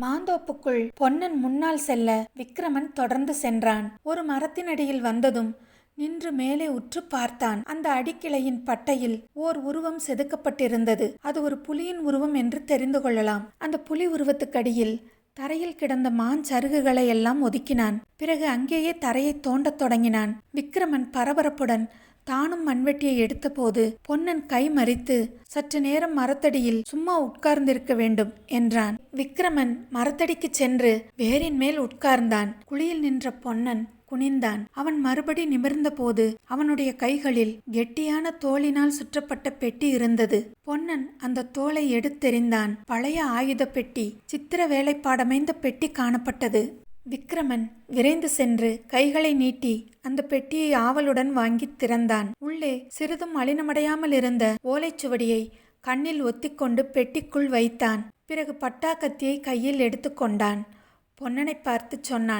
மாந்தோப்புக்குள் பொன்னன் முன்னால் செல்ல விக்கிரமன் தொடர்ந்து சென்றான். ஒரு மரத்தினடியில் வந்ததும் நின்று மேலே உற்று பார்த்தான். அந்த அடிக்கிளையின் பட்டையில் ஓர் உருவம் செதுக்கப்பட்டிருந்தது. அது ஒரு புலியின் உருவம் என்று தெரிந்து கொள்ளலாம். அந்த புலி உருவத்துக்கடியில் தரையில் கிடந்த மாஞ்சருகுகளை எல்லாம் ஒதுக்கினான். பிறகு அங்கேயே தரையை தோண்டத் தொடங்கினான். விக்கிரமன் பரபரப்புடன் தானும் மண்வெட்டியை எடுத்தபோது பொன்னன் கை மறித்து, சற்று நேரம் மரத்தடியில் சும்மா உட்கார்ந்திருக்க வேண்டும் என்றான். விக்கிரமன் மரத்தடிக்கு சென்று வேரின் மேல் உட்கார்ந்தான். குழியில் நின்ற பொன்னன் குனிந்தான். அவன் மறுபடி நிமிர்ந்த போது அவனுடைய கைகளில் கெட்டியான தோளினால் சுற்றப்பட்ட பெட்டி இருந்தது. பொன்னன் அந்த தோலை எடுத்தெறிந்தான். பழைய ஆயுத பெட்டி, சித்திர வேலைப்பாடமைந்த பெட்டி காணப்பட்டது. விக்கிரமன் விரைந்து சென்று கைகளை நீட்டி அந்த பெட்டியை ஆவலுடன் வாங்கி திறந்தான். உள்ளே சிறிதும் மலினமடையாமல் இருந்த ஓலைச்சுவடியை கண்ணில் ஒத்திக்கொண்டு பெட்டிக்குள் வைத்தான். பிறகு பட்டாக்கத்தியை கையில் எடுத்து கொண்டான். பொன்னனை பார்த்து சொன்னான்,